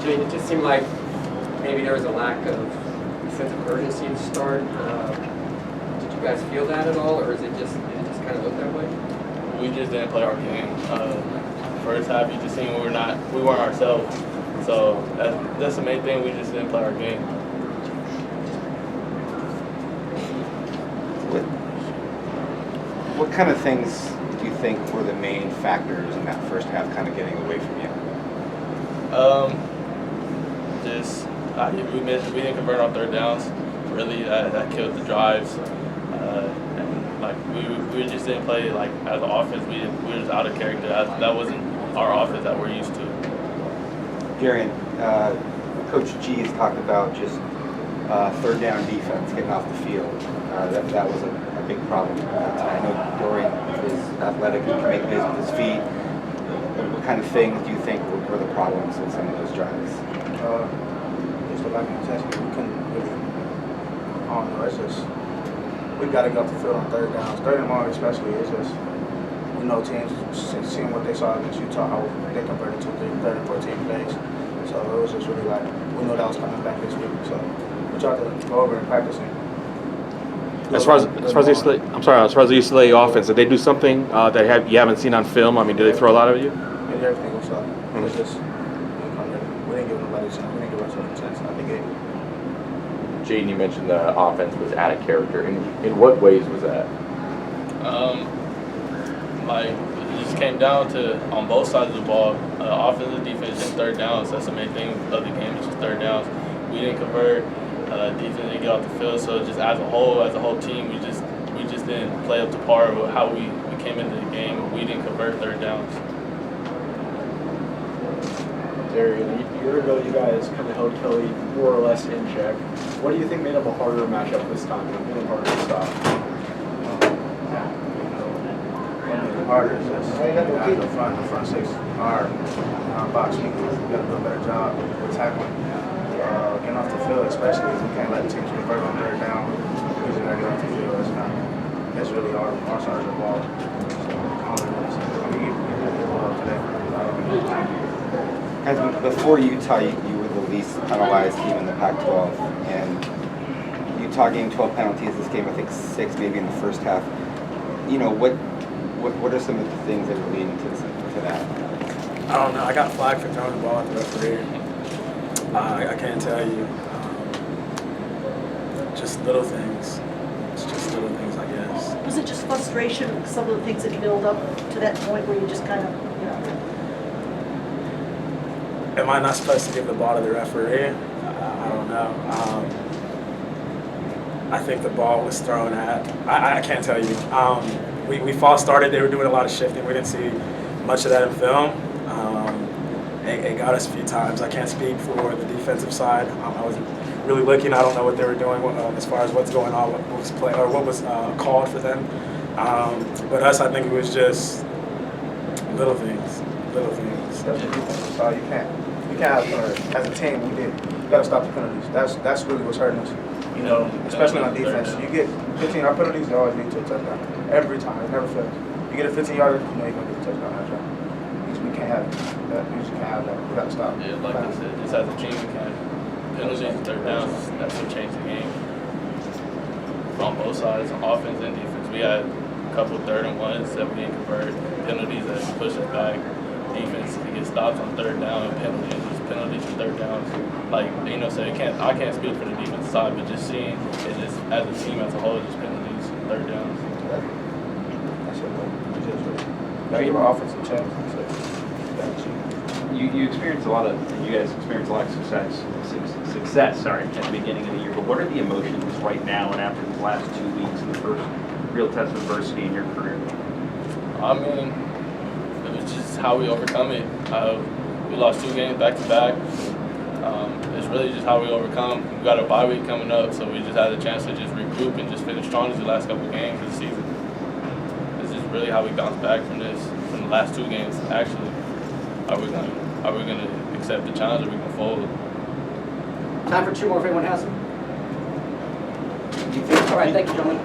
mean, it just seemed like maybe there was a lack of sense of urgency to start. Did you guys feel that at all, or did it just kind of look that way? We just didn't play our game. First half, you just seen we weren't ourselves. So that's the main thing. We just didn't play our game. What kind of things do you think were the main factors in that first half, kind of getting away from you? We didn't convert on third downs. Really, that killed the drives. And like we just didn't play like as an offense. We were just out of character. That wasn't our offense that we're used to. Gary, Coach G has talked about just third down defense, getting off the field. That was a big problem at that time. I know Dorian is athletic and can make plays with his feet. What kind of things do you think were the problems in some of those drives? Just the lack of intensity. We couldn't really, I don't know, it's just, we've got to get off the field on third downs. Third and long especially, it's just, we know teams, seeing what they saw against Utah, how they converted to third and 14 plays. So it was just really like, we know that was coming back this week. So we tried to go over and practice it. As far as the UCLA, I'm sorry, as far as the UCLA offense, did they do something that you haven't seen on film? I mean, did they throw a lot at you? Yeah, everything was up. It was just, we didn't give nobody a chance. We didn't give ourselves a chance. I think it. Jaden, you mentioned the offense was out of character. In what ways was that? Like it just came down to on both sides of the ball, offense and defense, and third downs. That's the main thing of the game. It's just third downs. We didn't convert. Defense didn't get off the field. So just as a whole team, we just didn't play up to par with how we came into the game. We didn't convert third downs. Darian, a year ago you guys kind of held Kelly more or less in check. What do you think made up a harder matchup this time? What made it harder to stop? Harder is just the front six are box. We got to do a better job with tackling. Getting off the field, especially if we can't let teams convert on third down. We usually got to get off the field. That's really our side of the ball. Guys, before Utah, you were the least penalized team in the Pac-12, and Utah gained 12 penalties. This game, I think 6 maybe in the first half. You know, what are some of the things that are leading to that? I don't know. I got flagged for throwing the ball at the referee. I can't tell you. Just little things. It's just little things, I guess. Was it just frustration with some of the things that build up to that point where you just kind of, you know? Am I not supposed to give the ball to the referee? I don't know. I think the ball was thrown at. I can't tell you. We false started. They were doing a lot of shifting. We didn't see much of that in film. It got us a few times. I can't speak for the defensive side. I wasn't really looking. I don't know what they were doing as far as what's going on, what was play or what was called for them. But us, I think it was just little things. Little things. That's the defensive side. You can't have, as a team, you got to stop the penalties. That's really what's hurting us. You know, especially on defense. You get 15-yard penalties, you always lead to a touchdown. Every time, it never fails. You get a 15-yarder, you know you're gonna get a touchdown that drive. We can't have that. We just can't have that. We got to stop. Yeah, like I said, just as a team, we can't. Penalties and third downs, that's what changed the game. On both sides, on offense and defense. We had a couple third and ones that we didn't convert. Penalties that pushed us back. Defense to get stops on third down and penalties and third downs. Like, you know, so I can't speak for the defense side, but just seeing it just as a team as a whole, just penalties and third downs. That's it. Gotta give our offense a chance. You experienced a lot of success at the beginning of the year. But what are the emotions right now and after these last 2 weeks and the first real test of adversity in your career? I mean, it was just how we overcome it. We lost 2 games back to back. It's really just how we overcome. We got a bye week coming up, so we just had a chance to just regroup and just finish strong as the last couple of games of the season. This is really how we bounce back from the last 2 games. Actually, are we gonna accept the challenge, or are we gonna fold? Time for 2 more if anyone has them. All right, thank you, gentlemen.